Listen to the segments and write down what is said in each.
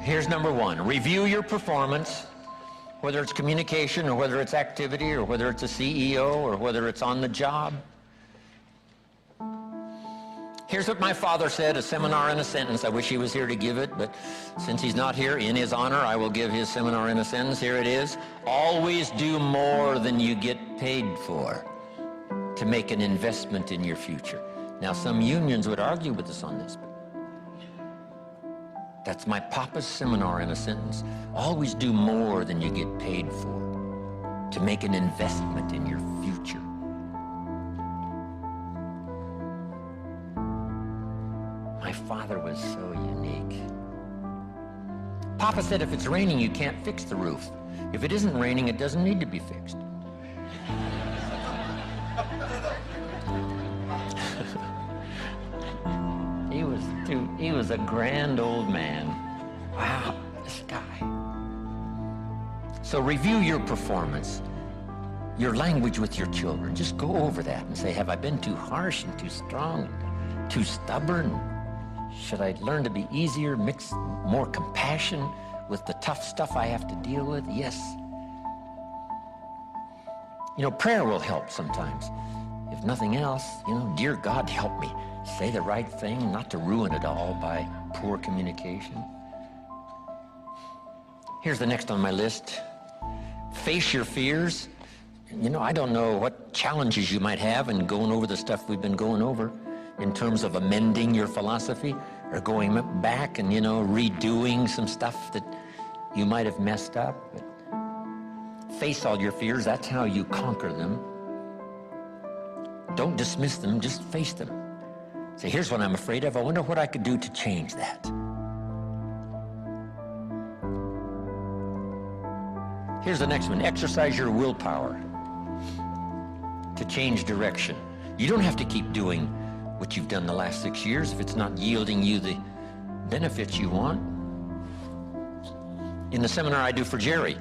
Here's number one. Review your performance, whether it's communication or whether it's activity or whether it's a CEO or whether it's on the job. Here's what my father said, a seminar in a sentence. I wish he was here to give it, but since he's not here, in his honor, I will give his seminar in a sentence. Here it is. Always do more than you get paid for to make an investment in your future. Now, some unions would argue with us on this, but that's my papa's seminar in a sentence. Always do more than you get paid for to make an investment in your future. My father was so unique. Papa said if it's raining, you can't fix the roof. If it isn't raining, it doesn't need to be fixed. He was a grand old man. Wow, this guy. So review your performance, your language with your children. Just go over that and say, have I been too harsh and too strong, too stubborn? Should I learn to be easier, mix more compassion with the tough stuff I have to deal with? Yes. You know, prayer will help sometimes. If nothing else, dear God, help me. Say the right thing, not to ruin it all by poor communication. Here's the next on my list. Face your fears. I don't know what challenges you might have in going over the stuff we've been going over in terms of amending your philosophy or going back and, redoing some stuff that you might have messed up. But face all your fears. That's how you conquer them. Don't dismiss them, just face them. Say, here's what I'm afraid of. I wonder what I could do to change that. Here's the next one. Exercise your willpower to change direction. You don't have to keep doing what you've done the last 6 years if it's not yielding you the benefits you want. In the seminar I do for Jerry,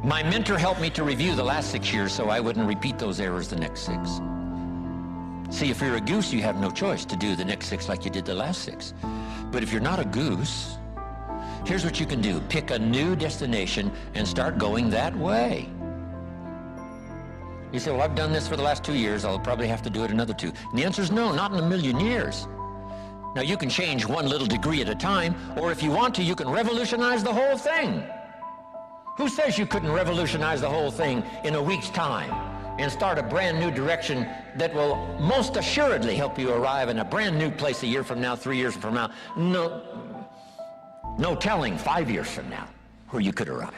my mentor helped me to review the last 6 years so I wouldn't repeat those errors the next 6. See, if you're a goose, you have no choice to do the next 6 like you did the last 6. But if you're not a goose, here's what you can do. Pick a new destination and start going that way. You say, well, I've done this for the last 2 years. I'll probably have to do it another 2. And the answer is no, not in a million years. Now, you can change one little degree at a time, or if you want to, you can revolutionize the whole thing. Who says you couldn't revolutionize the whole thing in a week's time and start a brand new direction that will most assuredly help you arrive in a brand new place a year from now, 3 years from now? No telling 5 years from now where you could arrive.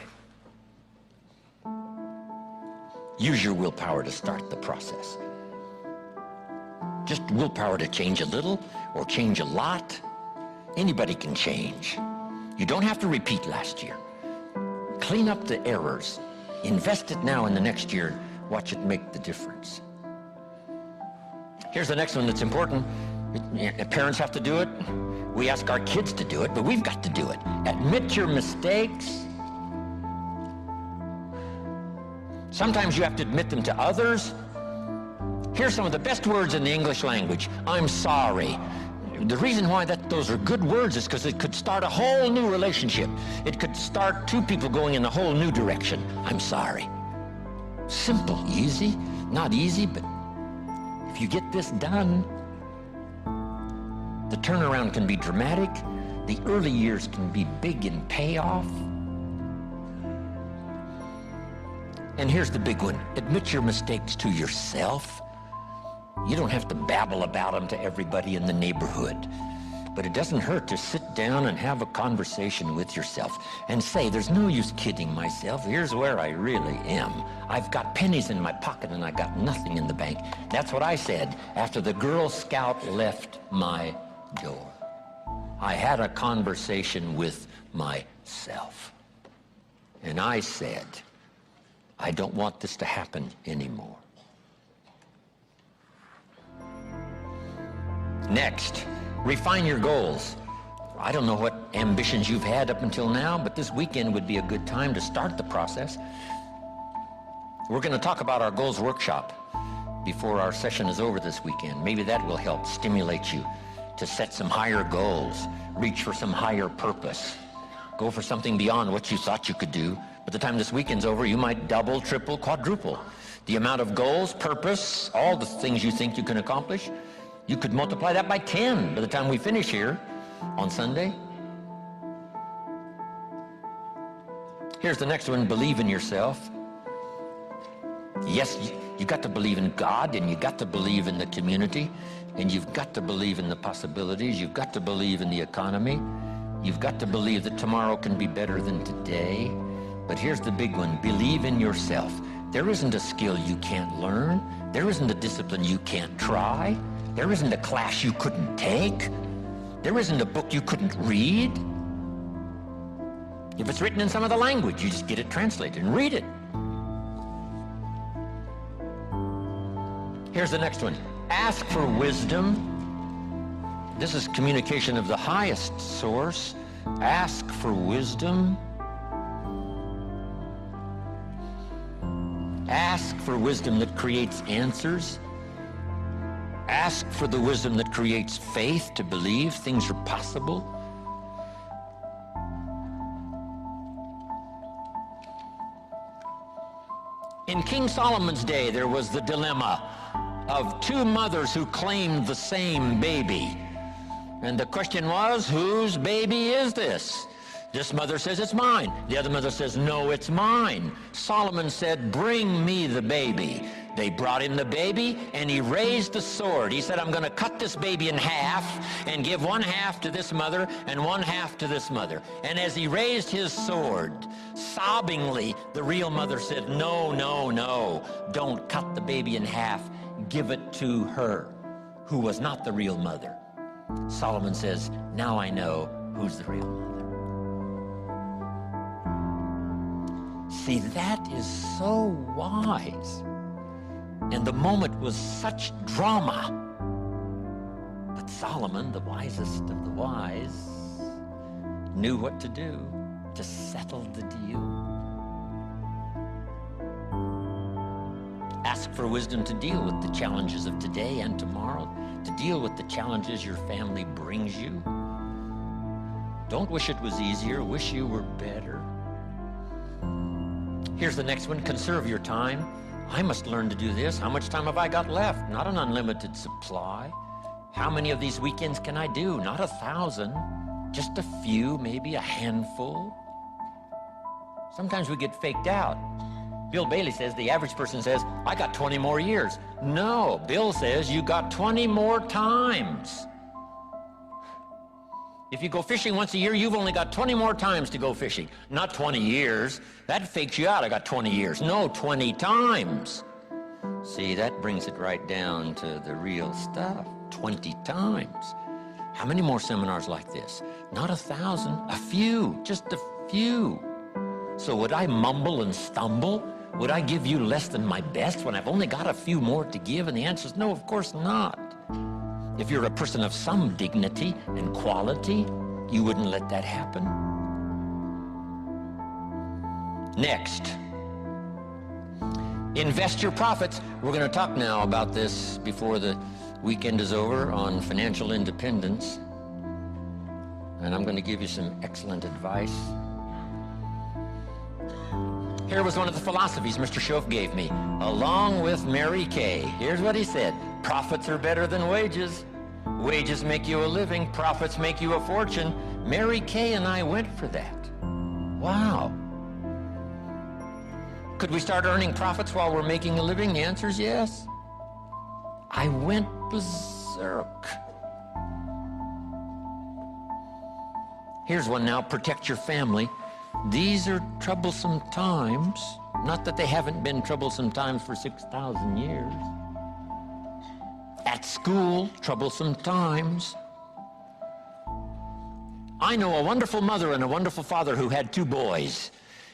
Use your willpower to start the process. Just willpower to change a little or change a lot. Anybody can change. You don't have to repeat last year. Clean up the errors. Invest it now in the next year. Watch it make the difference. Here's the next one that's important. Parents have to do it. We ask our kids to do it, but we've got to do it. Admit your mistakes. Sometimes you have to admit them to others. Here's some of the best words in the English language. I'm sorry. The reason why those are good words is because it could start a whole new relationship. It could start 2 people going in a whole new direction. I'm sorry. Simple, easy, not easy, but if you get this done, the turnaround can be dramatic. The early years can be big in payoff. And here's the big one. Admit your mistakes to yourself. You don't have to babble about them to everybody in the neighborhood. But it doesn't hurt to sit down and have a conversation with yourself and say, there's no use kidding myself. Here's where I really am. I've got pennies in my pocket and I got nothing in the bank. That's what I said after the Girl Scout left my door. I had a conversation with myself. And I said, I don't want this to happen anymore. Next, refine your goals. I don't know what ambitions you've had up until now, but this weekend would be a good time to start the process. We're going to talk about our goals workshop before our session is over this weekend. Maybe that will help stimulate you to set some higher goals, reach for some higher purpose, go for something beyond what you thought you could do. By the time this weekend's over, you might double, triple, quadruple the amount of goals, purpose, all the things you think you can accomplish. You could multiply that by 10 by the time we finish here on Sunday. Here's the next one, believe in yourself. Yes, you got to believe in God, and you got to believe in the community, and you've got to believe in the possibilities. You've got to believe in the economy. You've got to believe that tomorrow can be better than today. But here's the big one, believe in yourself. There isn't a skill you can't learn. There isn't a discipline you can't try. There isn't a class you couldn't take. There isn't a book you couldn't read. If it's written in some other language, you just get it translated and read it. Here's the next one. Ask for wisdom. This is communication of the highest source. Ask for wisdom. Ask for wisdom that creates answers. Ask for the wisdom that creates faith to believe things are possible. In King Solomon's day, there was the dilemma of two mothers who claimed the same baby. And the question was, whose baby is this? This mother says, it's mine. The other mother says, no, it's mine. Solomon said, bring me the baby. They brought him the baby, and he raised the sword. He said, I'm going to cut this baby in half and give one half to this mother and one half to this mother. And as he raised his sword, sobbingly, the real mother said, no, no, no, don't cut the baby in half. Give it to her, who was not the real mother. Solomon says, now I know who's the real mother. See, that is so wise. And the moment was such drama. But Solomon, the wisest of the wise, knew what to do to settle the deal. Ask for wisdom to deal with the challenges of today and tomorrow, to deal with the challenges your family brings you. Don't wish it was easier, wish you were better. Here's the next one, conserve your time. I must learn to do this. How much time have I got left? Not an unlimited supply. How many of these weekends can I do? Not 1,000, just a few, maybe a handful. Sometimes we get faked out. Bill Bailey says, the average person says, I got 20 more years. No, Bill says you got 20 more times. If you go fishing once a year, you've only got 20 more times to go fishing. Not 20 years. That fakes you out. I got 20 years. No, 20 times. See, that brings it right down to the real stuff. 20 times. How many more seminars like this? Not 1,000, a few, just a few. So would I mumble and stumble? Would I give you less than my best when I've only got a few more to give? And the answer is no, of course not. If you're a person of some dignity and quality, you wouldn't let that happen. Next, invest your profits. We're going to talk now about this before the weekend is over on financial independence. And I'm going to give you some excellent advice. Here was one of the philosophies Mr. Schoaf gave me, along with Mary Kay. Here's what he said. Profits are better than wages. Wages make you a living. Profits make you a fortune. Mary Kay and I went for that. Wow. Could we start earning profits while we're making a living? The answer is yes. I went berserk. Here's one now. Protect your family. These are troublesome times. Not that they haven't been troublesome times for 6,000 years. At school, troublesome times. I know a wonderful mother and a wonderful father who had two boys.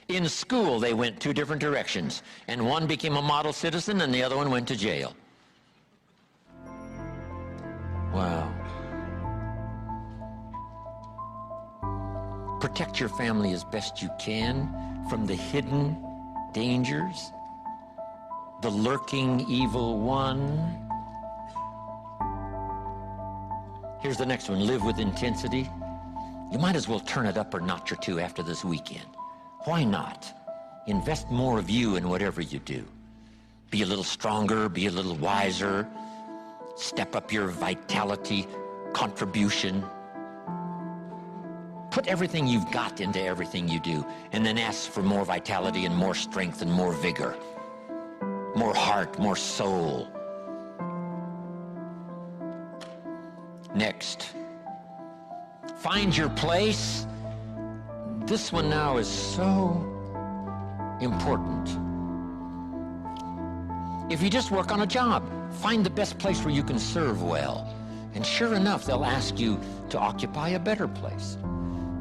In school, they went two different directions, and one became a model citizen and the other one went to jail. Wow. Protect your family as best you can from the hidden dangers, the lurking evil one. Here's the next one, live with intensity. You might as well turn it up a notch or two after this weekend. Why not? Invest more of you in whatever you do. Be a little stronger, be a little wiser. Step up your vitality, contribution. Put everything you've got into everything you do, and then ask for more vitality and more strength and more vigor, more heart, more soul. Next, find your place. This one now is so important. If you just work on a job, find the best place where you can serve well. And sure enough, they'll ask you to occupy a better place.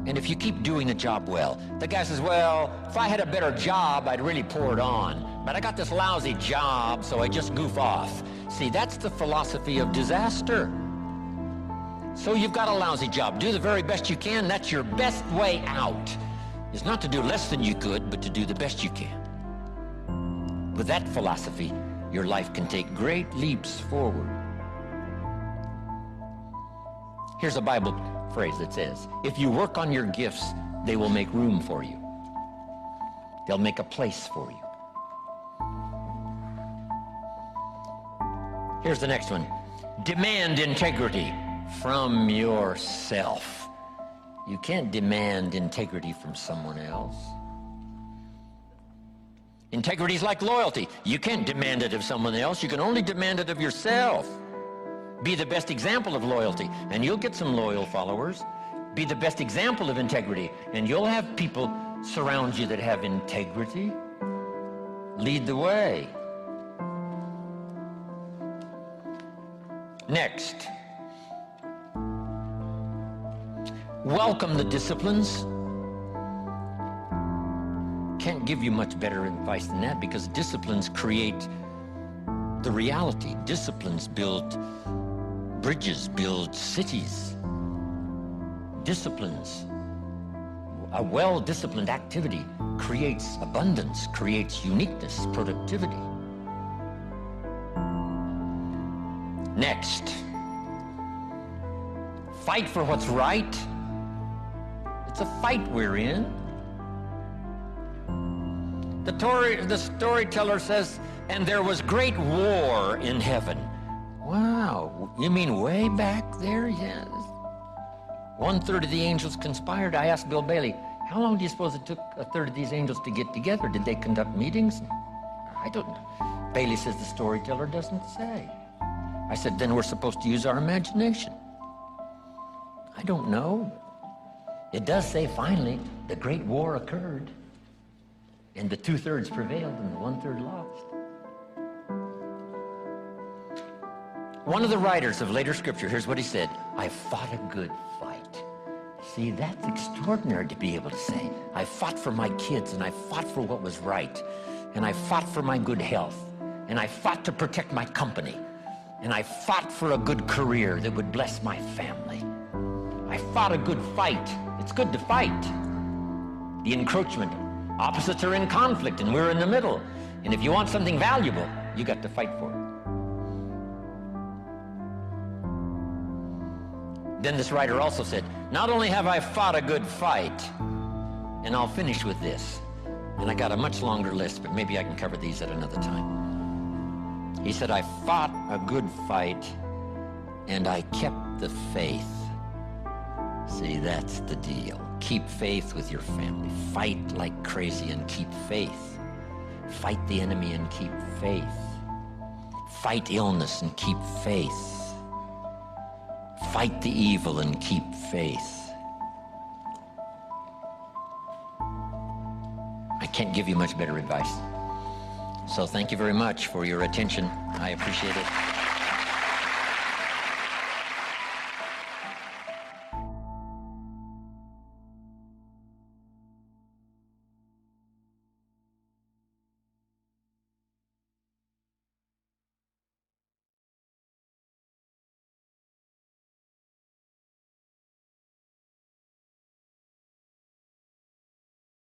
And if you keep doing a job well, the guy says, well, if I had a better job, I'd really pour it on. But I got this lousy job, so I just goof off. See, that's the philosophy of disaster. So you've got a lousy job. Do the very best you can. That's your best way out. Is not to do less than you could, but to do the best you can. With that philosophy, your life can take great leaps forward. Here's a Bible phrase that says, if you work on your gifts, they will make room for you. They'll make a place for you. Here's the next one. Demand integrity from yourself. You can't demand integrity from someone else. Integrity is like loyalty. You can't demand it of someone else. You can only demand it of yourself. Be the best example of loyalty, and you'll get some loyal followers. Be the best example of integrity, and you'll have people surround you that have integrity. Lead the way. Next, welcome the disciplines. Can't give you much better advice than that, because disciplines create the reality. Disciplines build bridges, build cities. Disciplines, a well-disciplined activity creates abundance, creates uniqueness, productivity. Next, fight for what's right. It's a fight we're in. The storyteller says, and there was great war in heaven. Wow, you mean way back there? Yes. 1/3 of the angels conspired. I asked Bill Bailey, how long do you suppose it took 1/3 of these angels to get together? Did they conduct meetings? I don't know. Bailey says the storyteller doesn't say. I said, then we're supposed to use our imagination. I don't know. It does say finally the great war occurred, and the 2/3 prevailed and the 1/3 lost. One of the writers of later scripture, here's what he said, I fought a good fight. See, that's extraordinary to be able to say. I fought for my kids, and I fought for what was right, and I fought for my good health, and I fought to protect my company, and I fought for a good career that would bless my family. I fought a good fight. It's good to fight. The encroachment. Opposites are in conflict, and we're in the middle. And if you want something valuable, you got to fight for it. Then this writer also said, not only have I fought a good fight, and I'll finish with this, and I got a much longer list, but maybe I can cover these at another time. He said, I fought a good fight, and I kept the faith. See, that's the deal. Keep faith with your family. Fight like crazy and keep faith. Fight the enemy and keep faith. Fight illness and keep faith. Fight the evil and keep faith. I can't give you much better advice. So thank you very much for your attention. I appreciate it.